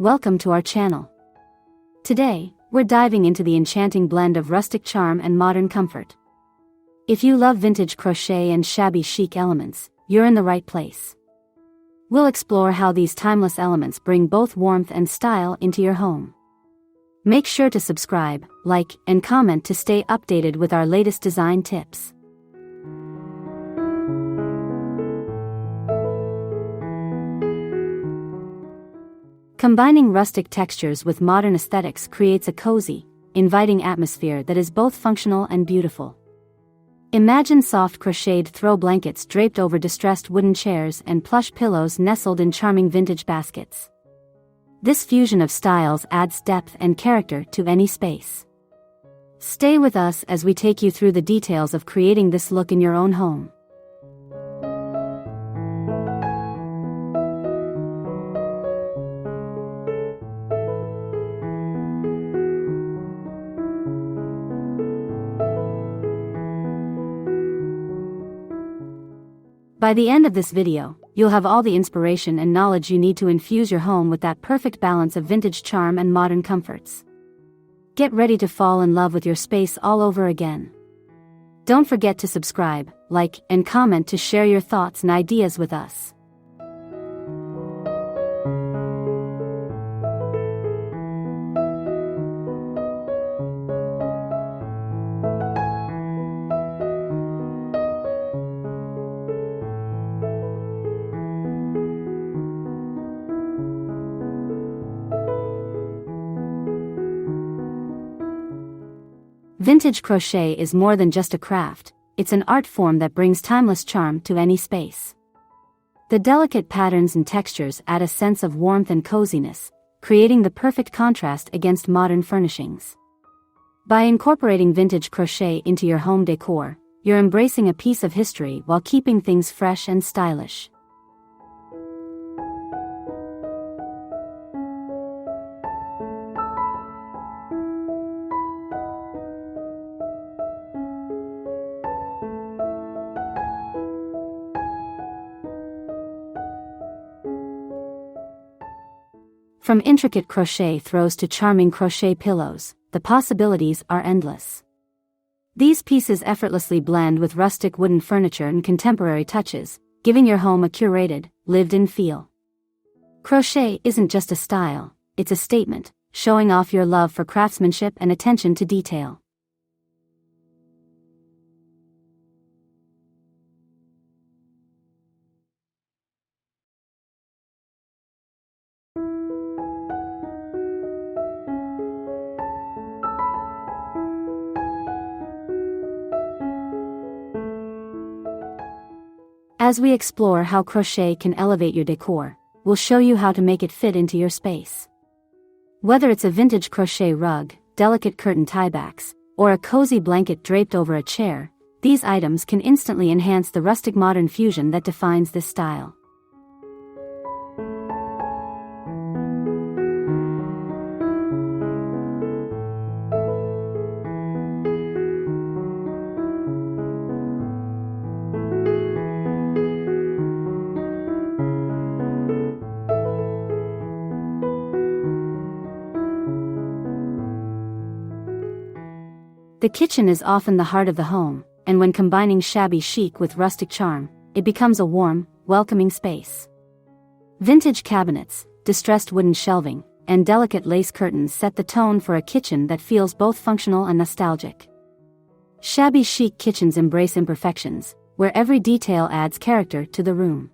welcome to our channel. Today, we're diving into the enchanting blend of rustic charm and modern comfort. If you love vintage crochet and shabby chic elements, you're in the right place. We'll explore how these timeless elements bring both warmth and style into your home. Make sure to subscribe, like, and comment to stay updated with our latest design tips. Combining rustic textures with modern aesthetics creates a cozy, inviting atmosphere that is both functional and beautiful. Imagine soft crocheted throw blankets draped over distressed wooden chairs and plush pillows nestled in charming vintage baskets. This fusion of styles adds depth and character to any space. Stay with us as we take you through the details of creating this look in your own home. By the end of this video, you'll have all the inspiration and knowledge you need to infuse your home with that perfect balance of vintage charm and modern comforts. Get ready to fall in love with your space all over again. Don't forget to subscribe, like, and comment to share your thoughts and ideas with us. Vintage crochet is more than just a craft, it's an art form that brings timeless charm to any space. The delicate patterns and textures add a sense of warmth and coziness, creating the perfect contrast against modern furnishings. By incorporating vintage crochet into your home decor, you're embracing a piece of history while keeping things fresh and stylish. From intricate crochet throws to charming crochet pillows, the possibilities are endless. These pieces effortlessly blend with rustic wooden furniture and contemporary touches, giving your home a curated, lived-in feel. Crochet isn't just a style, it's a statement, showing off your love for craftsmanship and attention to detail. As we explore how crochet can elevate your decor, we'll show you how to make it fit into your space. Whether it's a vintage crochet rug, delicate curtain tiebacks, or a cozy blanket draped over a chair, these items can instantly enhance the rustic modern fusion that defines this style. The kitchen is often the heart of the home, and when combining shabby chic with rustic charm, it becomes a warm, welcoming space. Vintage cabinets, distressed wooden shelving, and delicate lace curtains set the tone for a kitchen that feels both functional and nostalgic. Shabby chic kitchens embrace imperfections, where every detail adds character to the room.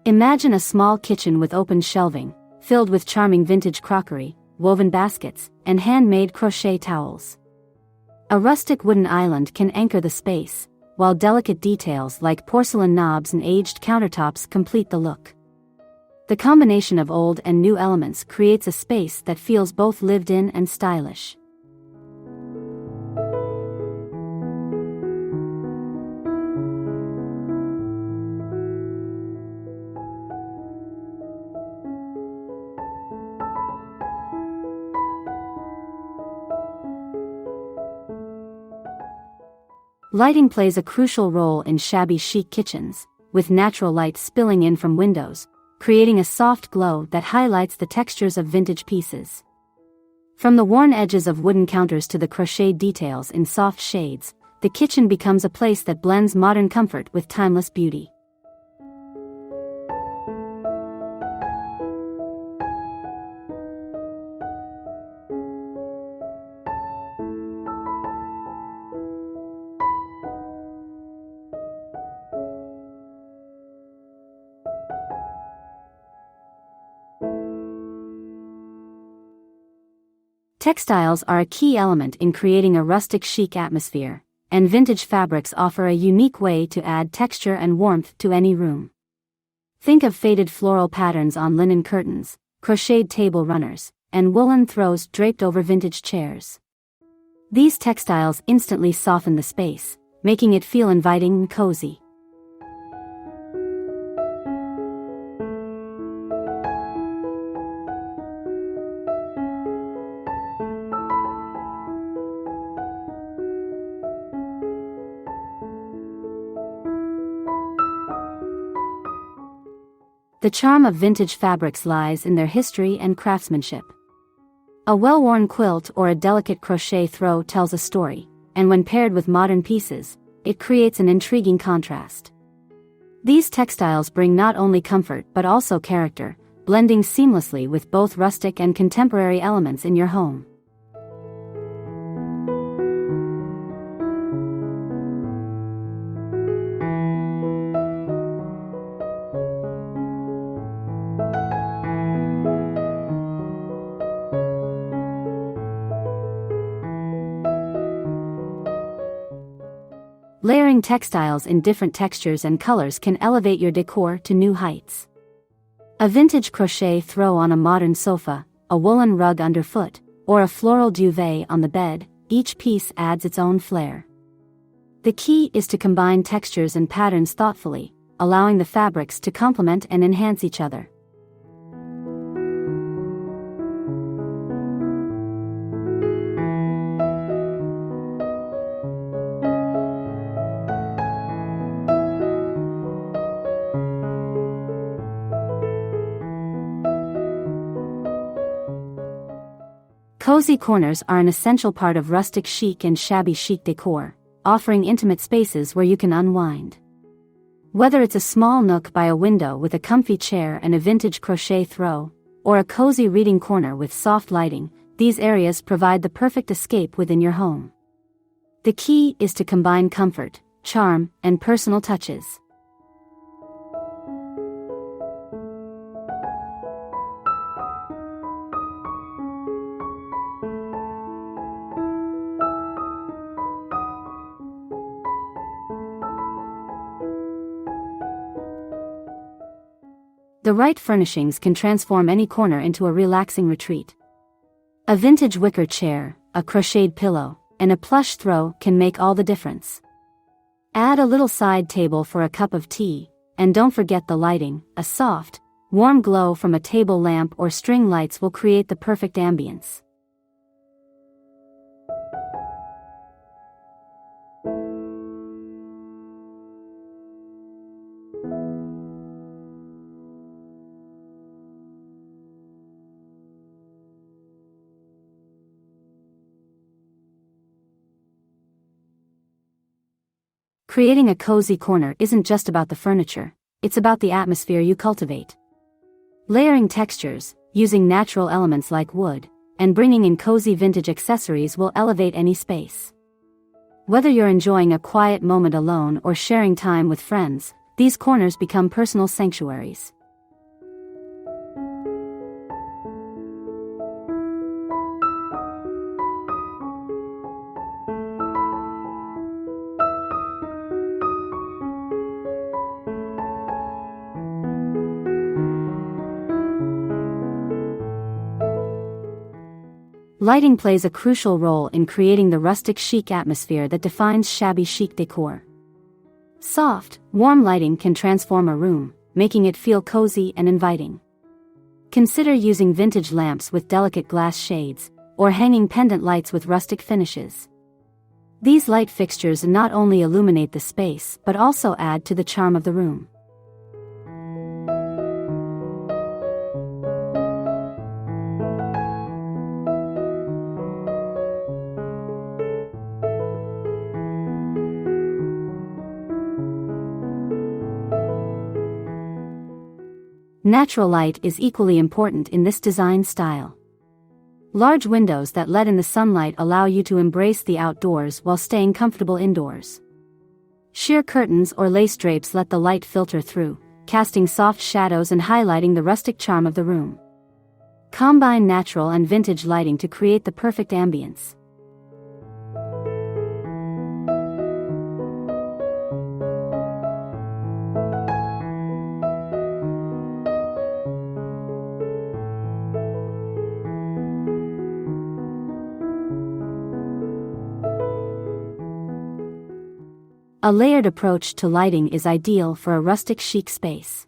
Imagine a small kitchen with open shelving, filled with charming vintage crockery, woven baskets, and handmade crochet towels. A rustic wooden island can anchor the space, while delicate details like porcelain knobs and aged countertops complete the look. The combination of old and new elements creates a space that feels both lived in and stylish. Lighting plays a crucial role in shabby chic kitchens, with natural light spilling in from windows, creating a soft glow that highlights the textures of vintage pieces. From the worn edges of wooden counters to the crocheted details in soft shades, the kitchen becomes a place that blends modern comfort with timeless beauty. Textiles are a key element in creating a rustic chic atmosphere, and vintage fabrics offer a unique way to add texture and warmth to any room. Think of faded floral patterns on linen curtains, crocheted table runners, and woolen throws draped over vintage chairs. These textiles instantly soften the space, making it feel inviting and cozy. The charm of vintage fabrics lies in their history and craftsmanship. A well-worn quilt or a delicate crochet throw tells a story, and when paired with modern pieces, it creates an intriguing contrast. These textiles bring not only comfort but also character, blending seamlessly with both rustic and contemporary elements in your home. Layering textiles in different textures and colors can elevate your decor to new heights. A vintage crochet throw on a modern sofa, a woolen rug underfoot, or a floral duvet on the bed, each piece adds its own flair. The key is to combine textures and patterns thoughtfully, allowing the fabrics to complement and enhance each other. Cozy corners are an essential part of rustic chic and shabby chic decor, offering intimate spaces where you can unwind. Whether it's a small nook by a window with a comfy chair and a vintage crochet throw, or a cozy reading corner with soft lighting, these areas provide the perfect escape within your home. The key is to combine comfort, charm, and personal touches. The right furnishings can transform any corner into a relaxing retreat. A vintage wicker chair, a crocheted pillow, and a plush throw can make all the difference. Add a little side table for a cup of tea, and don't forget the lighting. A soft, warm glow from a table lamp or string lights will create the perfect ambience. Creating a cozy corner isn't just about the furniture, it's about the atmosphere you cultivate. Layering textures, using natural elements like wood, and bringing in cozy vintage accessories will elevate any space. Whether you're enjoying a quiet moment alone or sharing time with friends, these corners become personal sanctuaries. Lighting plays a crucial role in creating the rustic chic atmosphere that defines shabby chic decor. Soft, warm lighting can transform a room, making it feel cozy and inviting. Consider using vintage lamps with delicate glass shades, or hanging pendant lights with rustic finishes. These light fixtures not only illuminate the space but also add to the charm of the room. Natural light is equally important in this design style. Large windows that let in the sunlight allow you to embrace the outdoors while staying comfortable indoors. Sheer curtains or lace drapes let the light filter through, casting soft shadows and highlighting the rustic charm of the room. Combine natural and vintage lighting to create the perfect ambience. A layered approach to lighting is ideal for a rustic chic space.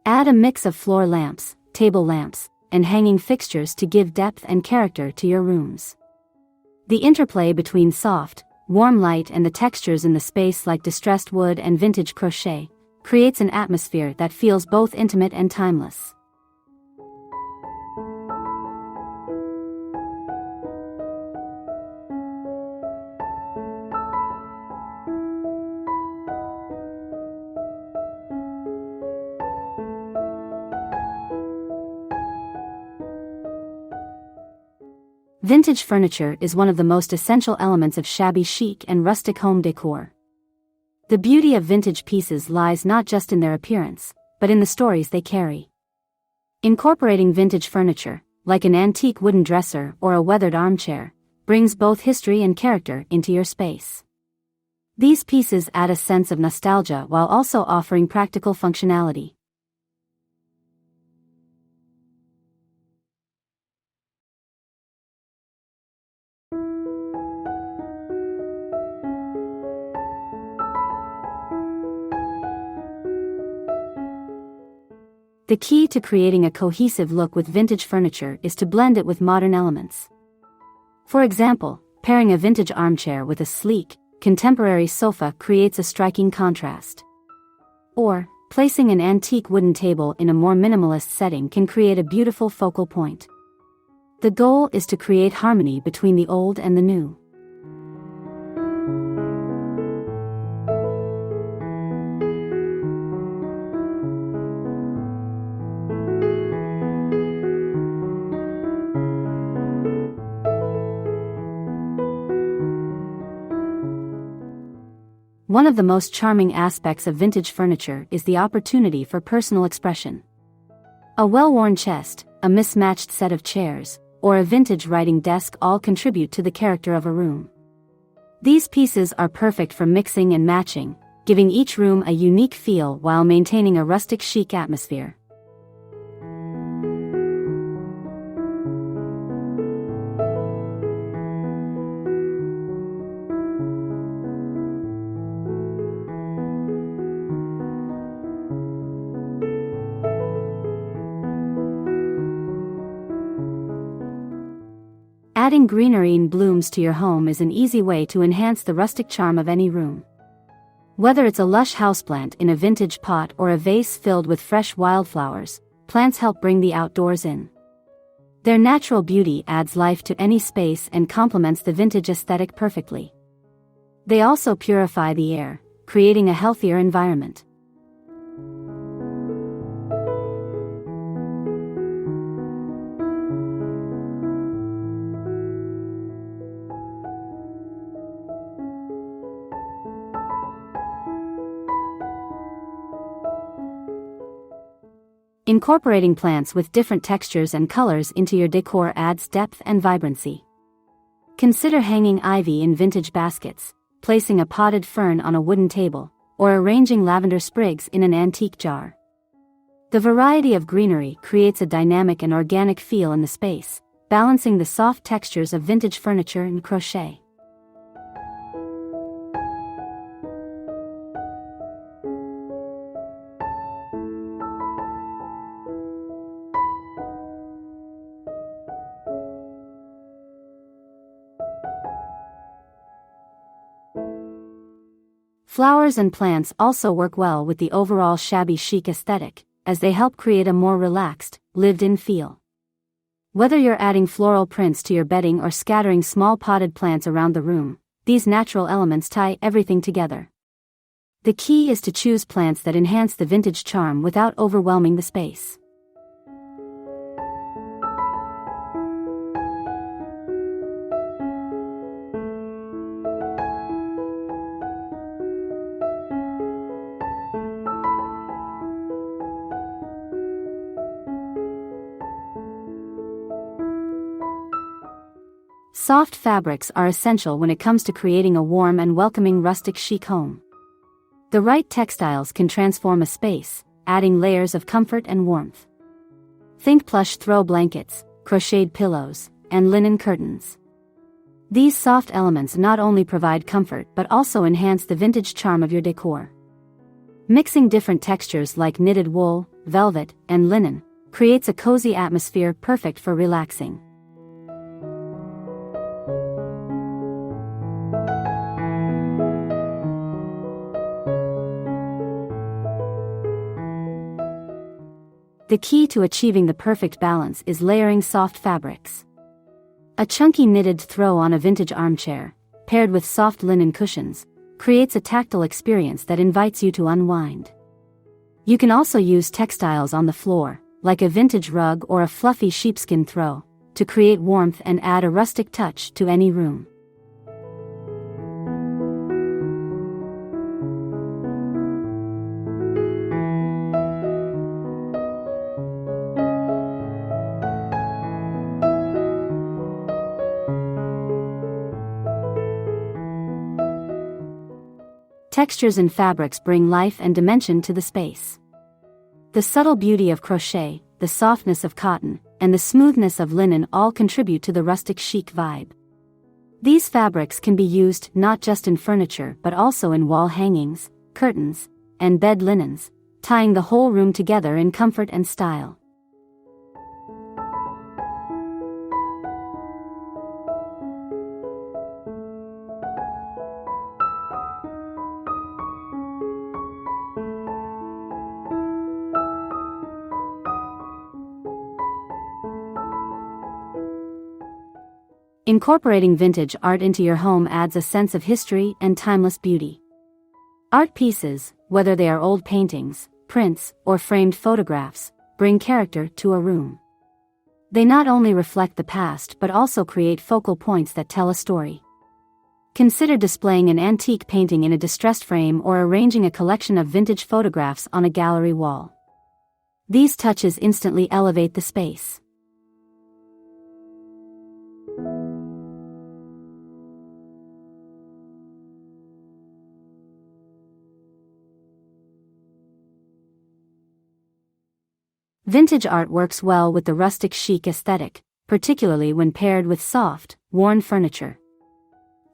Add a mix of floor lamps, table lamps, and hanging fixtures to give depth and character to your rooms. The interplay between soft, warm light and the textures in the space like distressed wood and vintage crochet creates an atmosphere that feels both intimate and timeless. Vintage furniture is one of the most essential elements of shabby chic and rustic home decor. The beauty of vintage pieces lies not just in their appearance, but in the stories they carry. Incorporating vintage furniture, like an antique wooden dresser or a weathered armchair, brings both history and character into your space. These pieces add a sense of nostalgia while also offering practical functionality. The key to creating a cohesive look with vintage furniture is to blend it with modern elements. For example, pairing a vintage armchair with a sleek, contemporary sofa creates a striking contrast. Or, placing an antique wooden table in a more minimalist setting can create a beautiful focal point. The goal is to create harmony between the old and the new. One of the most charming aspects of vintage furniture is the opportunity for personal expression. A well-worn chest, a mismatched set of chairs, or a vintage writing desk all contribute to the character of a room. These pieces are perfect for mixing and matching, giving each room a unique feel while maintaining a rustic chic atmosphere. Adding greenery and blooms to your home is an easy way to enhance the rustic charm of any room. Whether it's a lush houseplant in a vintage pot or a vase filled with fresh wildflowers, plants help bring the outdoors in. Their natural beauty adds life to any space and complements the vintage aesthetic perfectly. They also purify the air, creating a healthier environment. Incorporating plants with different textures and colors into your decor adds depth and vibrancy. Consider hanging ivy in vintage baskets, placing a potted fern on a wooden table, or arranging lavender sprigs in an antique jar. The variety of greenery creates a dynamic and organic feel in the space, balancing the soft textures of vintage furniture and crochet. Flowers and plants also work well with the overall shabby chic aesthetic, as they help create a more relaxed, lived-in feel. Whether you're adding floral prints to your bedding or scattering small potted plants around the room, these natural elements tie everything together. The key is to choose plants that enhance the vintage charm without overwhelming the space. Soft fabrics are essential when it comes to creating a warm and welcoming rustic chic home. The right textiles can transform a space, adding layers of comfort and warmth. Think plush throw blankets, crocheted pillows, and linen curtains. These soft elements not only provide comfort but also enhance the vintage charm of your decor. Mixing different textures like knitted wool, velvet, and linen creates a cozy atmosphere perfect for relaxing. The key to achieving the perfect balance is layering soft fabrics. A chunky knitted throw on a vintage armchair, paired with soft linen cushions, creates a tactile experience that invites you to unwind. You can also use textiles on the floor, like a vintage rug or a fluffy sheepskin throw, to create warmth and add a rustic touch to any room. Textures and fabrics bring life and dimension to the space. The subtle beauty of crochet, the softness of cotton, and the smoothness of linen all contribute to the rustic chic vibe. These fabrics can be used not just in furniture but also in wall hangings, curtains, and bed linens, tying the whole room together in comfort and style. Incorporating vintage art into your home adds a sense of history and timeless beauty. Art pieces, whether they are old paintings, prints, or framed photographs, bring character to a room. They not only reflect the past but also create focal points that tell a story. Consider displaying an antique painting in a distressed frame or arranging a collection of vintage photographs on a gallery wall. These touches instantly elevate the space. Vintage art works well with the rustic chic aesthetic, particularly when paired with soft, worn furniture.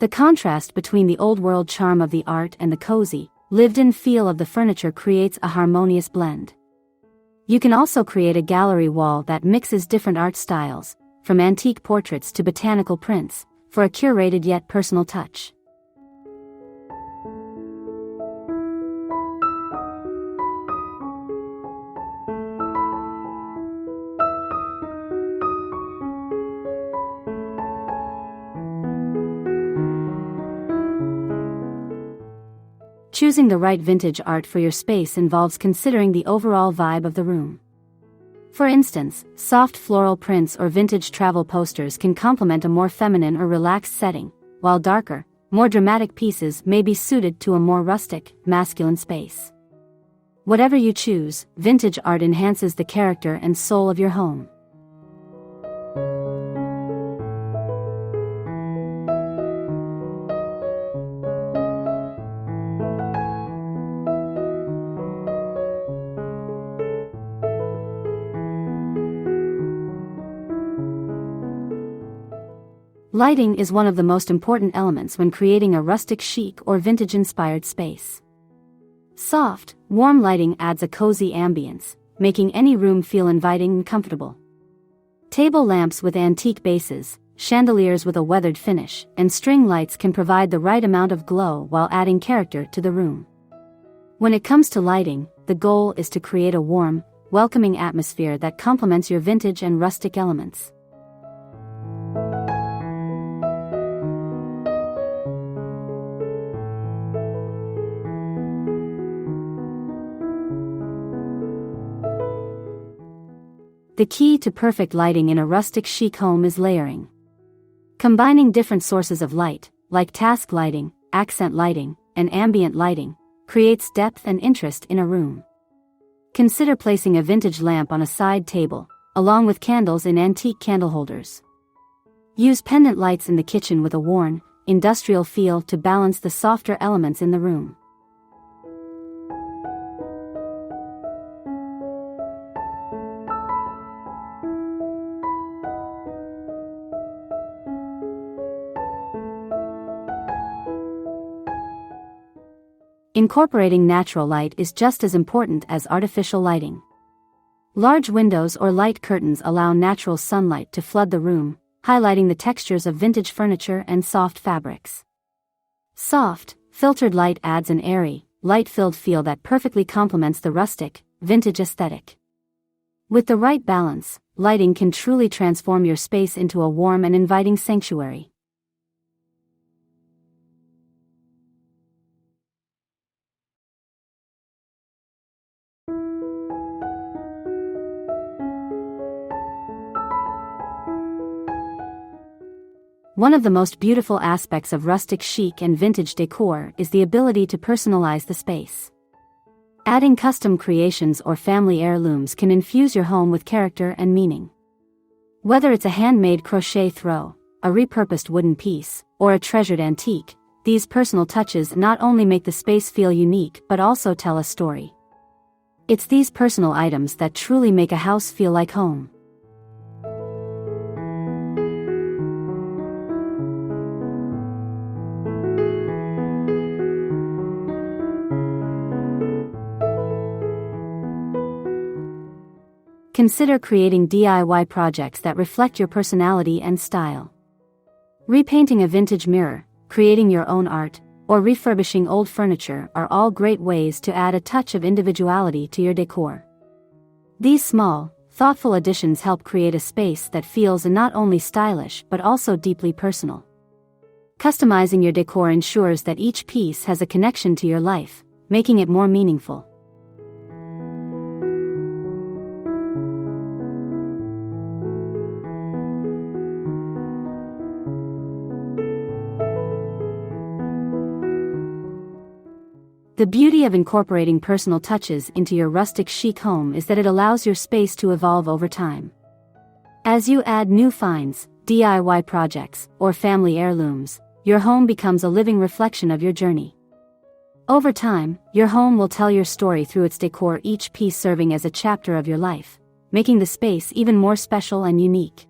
The contrast between the old-world charm of the art and the cozy, lived-in feel of the furniture creates a harmonious blend. You can also create a gallery wall that mixes different art styles, from antique portraits to botanical prints, for a curated yet personal touch. Choosing the right vintage art for your space involves considering the overall vibe of the room. For instance, soft floral prints or vintage travel posters can complement a more feminine or relaxed setting, while darker, more dramatic pieces may be suited to a more rustic, masculine space. Whatever you choose, vintage art enhances the character and soul of your home. Lighting is one of the most important elements when creating a rustic chic or vintage-inspired space. Soft, warm lighting adds a cozy ambience, making any room feel inviting and comfortable. Table lamps with antique bases, chandeliers with a weathered finish, and string lights can provide the right amount of glow while adding character to the room. When it comes to lighting, the goal is to create a warm, welcoming atmosphere that complements your vintage and rustic elements. The key to perfect lighting in a rustic chic home is layering. Combining different sources of light, like task lighting, accent lighting, and ambient lighting, creates depth and interest in a room. Consider placing a vintage lamp on a side table, along with candles in antique candle holders. Use pendant lights in the kitchen with a worn, industrial feel to balance the softer elements in the room. Incorporating natural light is just as important as artificial lighting. Large windows or light curtains allow natural sunlight to flood the room, highlighting the textures of vintage furniture and soft fabrics. Soft, filtered light adds an airy, light-filled feel that perfectly complements the rustic, vintage aesthetic. With the right balance, lighting can truly transform your space into a warm and inviting sanctuary. One of the most beautiful aspects of rustic chic and vintage decor is the ability to personalize the space. Adding custom creations or family heirlooms can infuse your home with character and meaning. Whether it's a handmade crochet throw, a repurposed wooden piece, or a treasured antique, these personal touches not only make the space feel unique but also tell a story. It's these personal items that truly make a house feel like home. Consider creating DIY projects that reflect your personality and style. Repainting a vintage mirror, creating your own art, or refurbishing old furniture are all great ways to add a touch of individuality to your decor. These small, thoughtful additions help create a space that feels not only stylish but also deeply personal. Customizing your decor ensures that each piece has a connection to your life, making it more meaningful. The beauty of incorporating personal touches into your rustic chic home is that it allows your space to evolve over time. As you add new finds, DIY projects, or family heirlooms, your home becomes a living reflection of your journey. Over time, your home will tell your story through its decor, each piece serving as a chapter of your life, making the space even more special and unique.